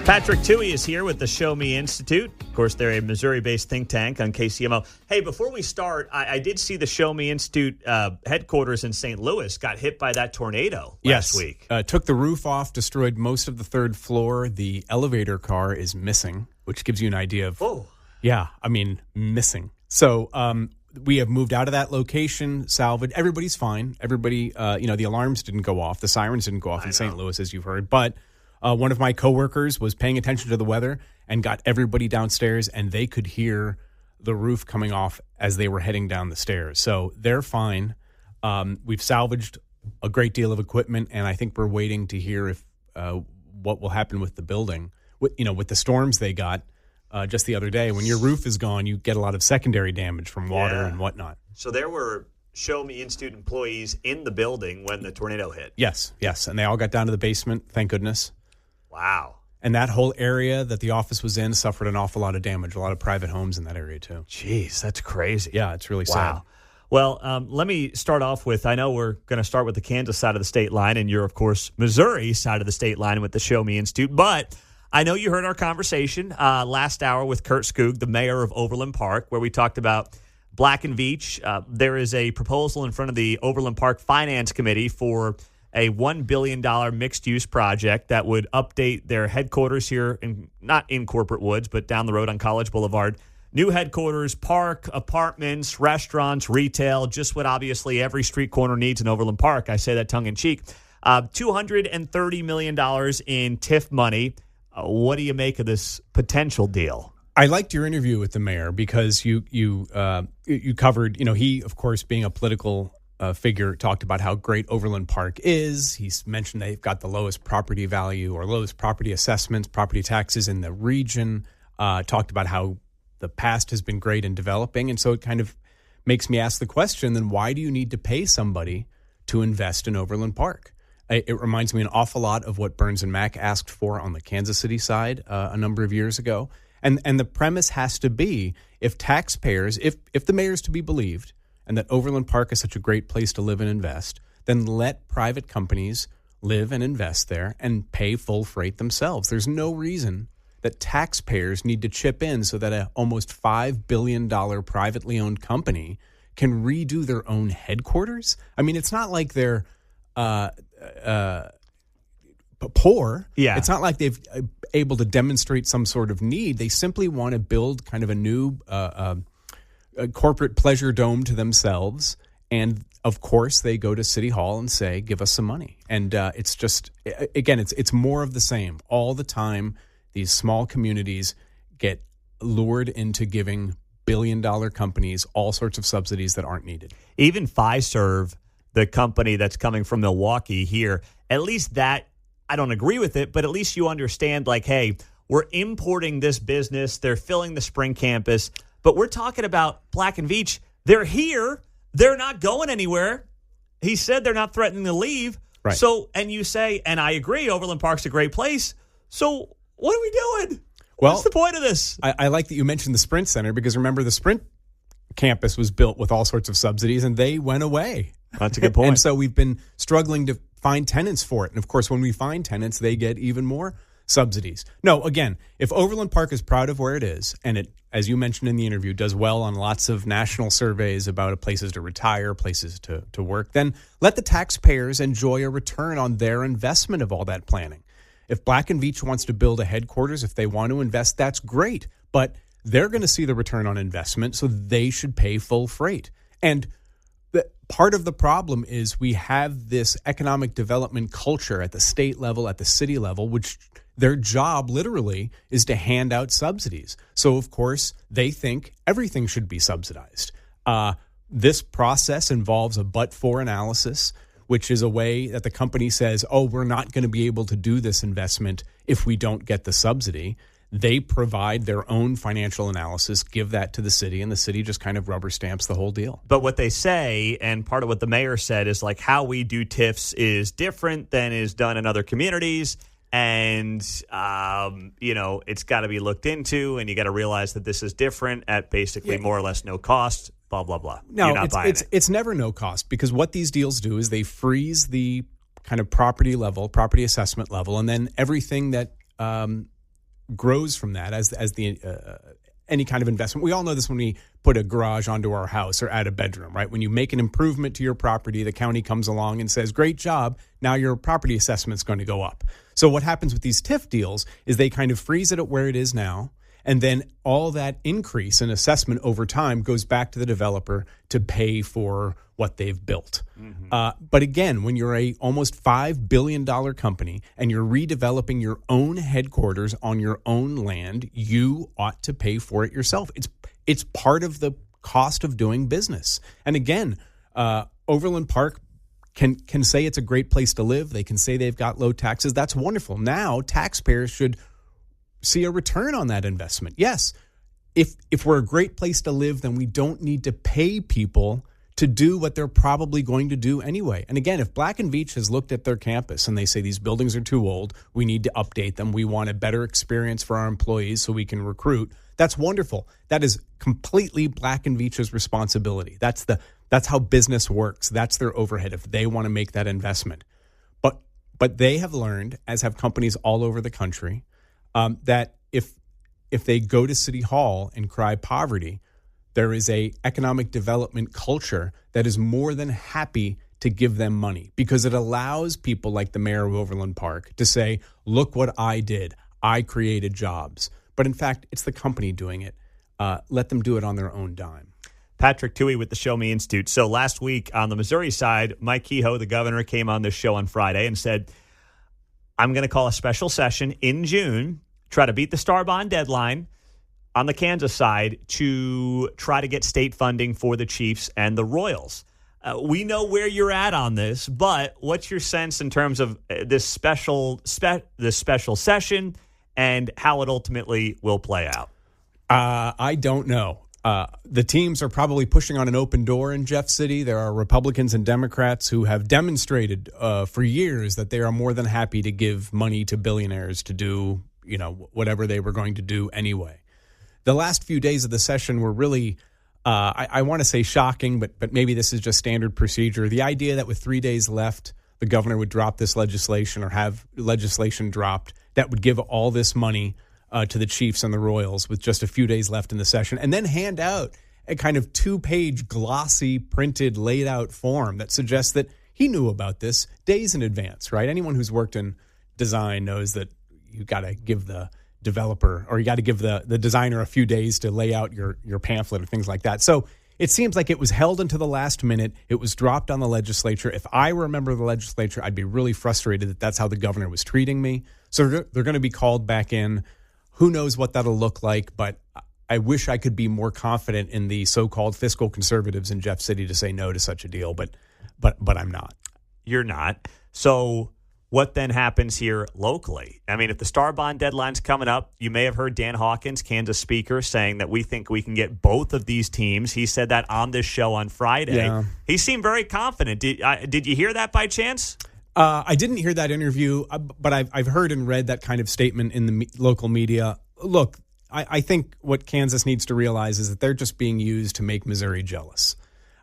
Patrick Tuohey is here with the Show Me Institute. Of course, they're a Missouri-based think tank on KCMO. Hey, before we start, I did see the Show Me Institute headquarters in St. Louis got hit by that tornado last week. Took the roof off, destroyed most of the third floor. The elevator car is missing, which gives you an idea of, missing. So we have moved out of that location, salvaged. Everybody's fine. Everybody, the alarms didn't go off. The sirens didn't go off in St. Louis, as you've heard. But one of my coworkers was paying attention to the weather and got everybody downstairs, and they could hear the roof coming off as they were heading down the stairs. So they're fine. We've salvaged a great deal of equipment, and I think we're waiting to hear if what will happen with the building. With the storms they got just the other day. When your roof is gone, you get a lot of secondary damage from water and whatnot. So there were Show Me Institute employees in the building when the tornado hit. Yes, and they all got down to the basement, thank goodness. Wow. And that whole area that the office was in suffered an awful lot of damage, a lot of private homes in that area too. Jeez, that's crazy. Yeah, it's really sad. Well, let me start off with, I know we're going to start with the Kansas side of the state line, and you're, of course, Missouri side of the state line with the Show Me Institute. But I know you heard our conversation last hour with Kurt Skoog, the mayor of Overland Park, where we talked about Black and Veatch. There is a proposal in front of the Overland Park Finance Committee for a $1 billion mixed-use project that would update their headquarters here, not in Corporate Woods, but down the road on College Boulevard. New headquarters, park, apartments, restaurants, retail, just what obviously every street corner needs in Overland Park. I say that tongue-in-cheek. $230 million in TIF money. What do you make of this potential deal? I liked your interview with the mayor because you covered, he, of course, being a political figure, talked about how great Overland Park is. He's mentioned they've got the lowest property value or lowest property assessments, property taxes in the region. Talked about how the past has been great in developing. And so it kind of makes me ask the question, then why do you need to pay somebody to invest in Overland Park? It reminds me an awful lot of what Burns and Mack asked for on the Kansas City side a number of years ago. And the premise has to be, if taxpayers, if the mayor's to be believed, and that Overland Park is such a great place to live and invest, then let private companies live and invest there and pay full freight themselves. There's no reason that taxpayers need to chip in so that an almost $5 billion privately owned company can redo their own headquarters. I mean, it's not like they're poor. Yeah. It's not like they've able to demonstrate some sort of need. They simply want to build kind of a new a corporate pleasure dome to themselves. And of course, they go to City Hall and say, give us some money. And it's just, again, it's more of the same. All the time, these small communities get lured into giving billion-dollar companies all sorts of subsidies that aren't needed. Even Fiserv, the company that's coming from Milwaukee here, at least that, I don't agree with it, but at least you understand, like, hey, we're importing this business. They're filling the spring campus. But we're talking about Black and Veatch. They're here. They're not going anywhere. He said they're not threatening to leave. Right. So, and you say, and I agree, Overland Park's a great place. So what are we doing? Well, what's the point of this? I like that you mentioned the Sprint Center, because remember, the Sprint campus was built with all sorts of subsidies, and they went away. That's a good point. And so we've been struggling to find tenants for it. And of course, when we find tenants, they get even more subsidies. No, again, if Overland Park is proud of where it is, and it, as you mentioned in the interview, does well on lots of national surveys about places to retire, places to work, then let the taxpayers enjoy a return on their investment of all that planning. If Black and Veatch wants to build a headquarters, if they want to invest, that's great. But they're going to see the return on investment, so they should pay full freight. And part of the problem is we have this economic development culture at the state level, at the city level, which their job literally is to hand out subsidies. So, of course, they think everything should be subsidized. This process involves a but-for analysis, which is a way that the company says, oh, we're not going to be able to do this investment if we don't get the subsidy. They provide their own financial analysis, give that to the city, and the city just kind of rubber stamps the whole deal. But what they say, and part of what the mayor said, is like how we do TIFs is different than is done in other communities. And, it's got to be looked into, and you got to realize that this is different at basically more or less no cost, blah, blah, blah. No, You're not buying it. It's never no cost, because what these deals do is they freeze the kind of property assessment level, and then everything that grows from that as the any kind of investment. We all know this when we put a garage onto our house or add a bedroom, right? When you make an improvement to your property, the county comes along and says, great job, now your property assessment's going to go up. So what happens with these TIF deals is they kind of freeze it at where it is now, and then all that increase in assessment over time goes back to the developer to pay for what they've built. But again, when you're a almost $5 billion company and you're redeveloping your own headquarters on your own land, you ought to pay for it yourself. It's part of the cost of doing business. And again, Overland Park can say it's a great place to live. They can say they've got low taxes. That's wonderful. Now taxpayers should see a return on that investment. Yes, if we're a great place to live, then we don't need to pay people to do what they're probably going to do anyway. And again, if Black & Veatch has looked at their campus and they say these buildings are too old, we need to update them, we want a better experience for our employees so we can recruit, that's wonderful. That is completely Black & Veatch's responsibility. That's how business works. That's their overhead if they want to make that investment. But they have learned, as have companies all over the country, that if they go to City Hall and cry poverty, there is a economic development culture that is more than happy to give them money because it allows people like the mayor of Overland Park to say, look what I did. I created jobs. But in fact, it's the company doing it. Let them do it on their own dime. Patrick Tuohey with the Show Me Institute. So last week on the Missouri side, Mike Kehoe, the governor, came on this show on Friday and said, I'm going to call a special session in June, try to beat the Star Bond deadline on the Kansas side to try to get state funding for the Chiefs and the Royals. We know where you're at on this, but what's your sense in terms of this special session and how it ultimately will play out? I don't know. The teams are probably pushing on an open door in Jeff City. There are Republicans and Democrats who have demonstrated for years that they are more than happy to give money to billionaires to do, whatever they were going to do anyway. The last few days of the session were really, I want to say shocking, but maybe this is just standard procedure. The idea that with 3 days left, the governor would drop this legislation or have legislation dropped that would give all this money to the Chiefs and the Royals with just a few days left in the session, and then hand out a kind of 2-page glossy printed laid out form that suggests that he knew about this days in advance, right? Anyone who's worked in design knows that you got to give the developer or you got to give the designer a few days to lay out your pamphlet or things like that. So it seems like it was held until the last minute. It was dropped on the legislature. If I were a member of the legislature, I'd be really frustrated that that's how the governor was treating me. So they're going to be called back in. Who knows what that'll look like, but I wish I could be more confident in the so-called fiscal conservatives in Jeff City to say no to such a deal, but I'm not. You're not. So what then happens here locally? I mean, if the Star Bond deadline's coming up, you may have heard Dan Hawkins, Kansas speaker, saying that we think we can get both of these teams. He said that on this show on Friday. Yeah. He seemed very confident. Did you hear that by chance? I didn't hear that interview, but I've heard and read that kind of statement in the local media. Look, I think what Kansas needs to realize is that they're just being used to make Missouri jealous.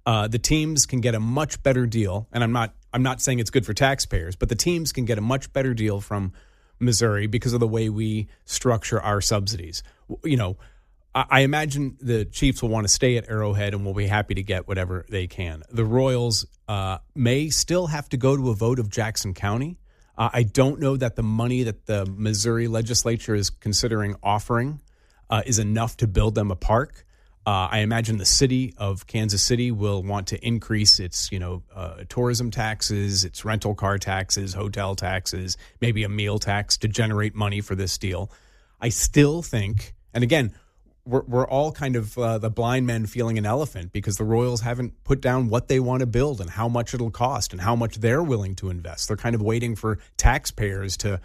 The teams can get a much better deal, and I'm not saying it's good for taxpayers, but the teams can get a much better deal from Missouri because of the way we structure our subsidies. I imagine the Chiefs will want to stay at Arrowhead and will be happy to get whatever they can. The Royals may still have to go to a vote of Jackson County. I don't know that the money that the Missouri legislature is considering offering is enough to build them a park. I imagine the city of Kansas City will want to increase its, tourism taxes, its rental car taxes, hotel taxes, maybe a meal tax to generate money for this deal. I still think, and again, we're all kind of the blind men feeling an elephant because the Royals haven't put down what they want to build and how much it'll cost and how much they're willing to invest. They're kind of waiting for taxpayers to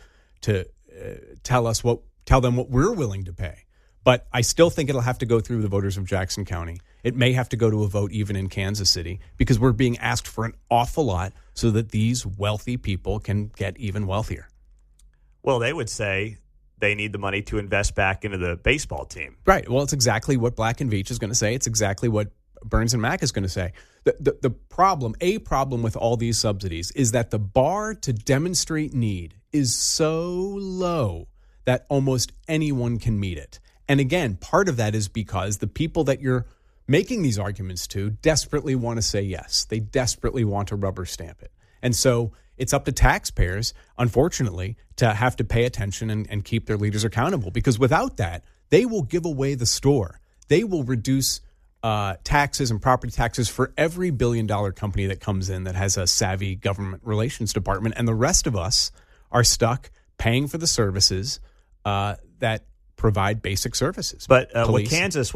tell them what we're willing to pay. But I still think it'll have to go through the voters of Jackson County. It may have to go to a vote even in Kansas City because we're being asked for an awful lot so that these wealthy people can get even wealthier. Well, they would say they need the money to invest back into the baseball team. Right. Well, it's exactly what Black & Veatch is going to say. It's exactly what Burns and Mack is going to say. The problem with all these subsidies is that the bar to demonstrate need is so low that almost anyone can meet it. And again, part of that is because the people that you're making these arguments to desperately want to say yes. They desperately want to rubber stamp it. And so it's up to taxpayers, unfortunately, to have to pay attention and keep their leaders accountable, because without that, they will give away the store. They will reduce taxes and property taxes for every billion-dollar company that comes in that has a savvy government relations department, and the rest of us are stuck paying for the services that provide basic services. But what Kansas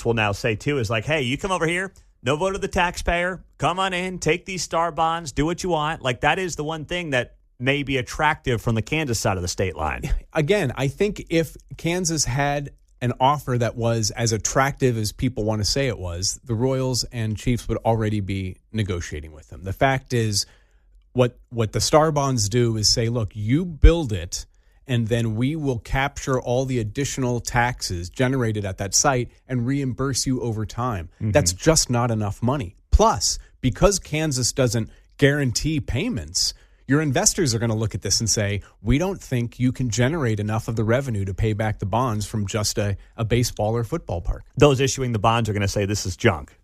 will now say too is like, hey, you come over here, no vote of the taxpayer, come on in, take these star bonds, do what you want. Like, that is the one thing that may be attractive from the Kansas side of the state line. Again, I think if Kansas had an offer that was as attractive as people want to say it was, the Royals and Chiefs would already be negotiating with them. The fact is, what the star bonds do is say, look, you build it, and then we will capture all the additional taxes generated at that site and reimburse you over time. Mm-hmm. That's just not enough money. Plus, because Kansas doesn't guarantee payments, your investors are going to look at this and say, we don't think you can generate enough of the revenue to pay back the bonds from just a baseball or football park. Those issuing the bonds are going to say this is junk.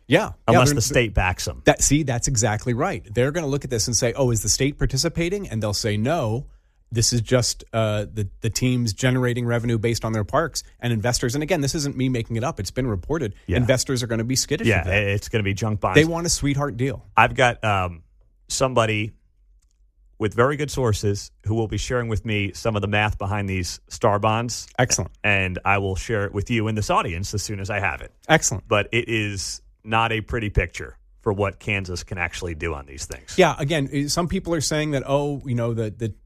Yeah. Unless the state backs them. That's exactly right. They're going to look at this and say, oh, is the state participating? And they'll say, no, this is just the teams generating revenue based on their parks. And investors, and again, this isn't me making it up. It's been reported. Yeah. Investors are going to be skittish. Yeah, it's going to be junk bonds. They want a sweetheart deal. I've got somebody with very good sources who will be sharing with me some of the math behind these star bonds. Excellent. And I will share it with you in this audience as soon as I have it. Excellent. But it is not a pretty picture for what Kansas can actually do on these things. Yeah, again, some people are saying that,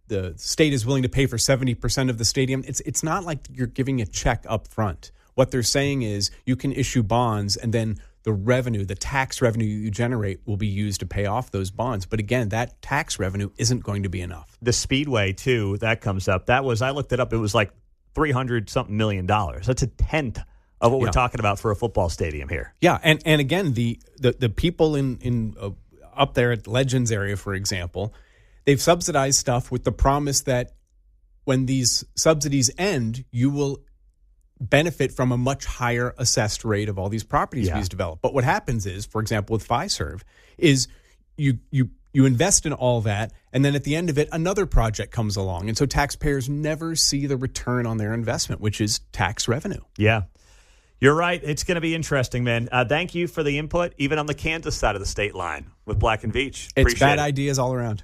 the state is willing to pay for 70% of the stadium. It's not like you're giving a check up front. What they're saying is you can issue bonds, and then the revenue, the tax revenue you generate, will be used to pay off those bonds. But again, that tax revenue isn't going to be enough. The Speedway, too, that comes up. I looked it up, it was like $300-something million. That's a tenth of what we're talking about for a football stadium here. Yeah, and again, the people in up there at Legends area, for example, they've subsidized stuff with the promise that when these subsidies end, you will benefit from a much higher assessed rate of all these properties being developed. But what happens is, for example, with Fiserv, is you invest in all that, and then at the end of it, another project comes along. And so taxpayers never see the return on their investment, which is tax revenue. Yeah. You're right. It's going to be interesting, man. Thank you for the input, even on the Kansas side of the state line with Black and Veatch. It's bad ideas all around.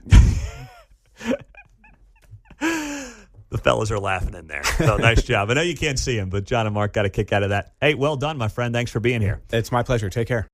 The fellas are laughing in there. So nice job. I know you can't see him, but John and Mark got a kick out of that. Hey, well done, my friend. Thanks for being here. It's my pleasure. Take care.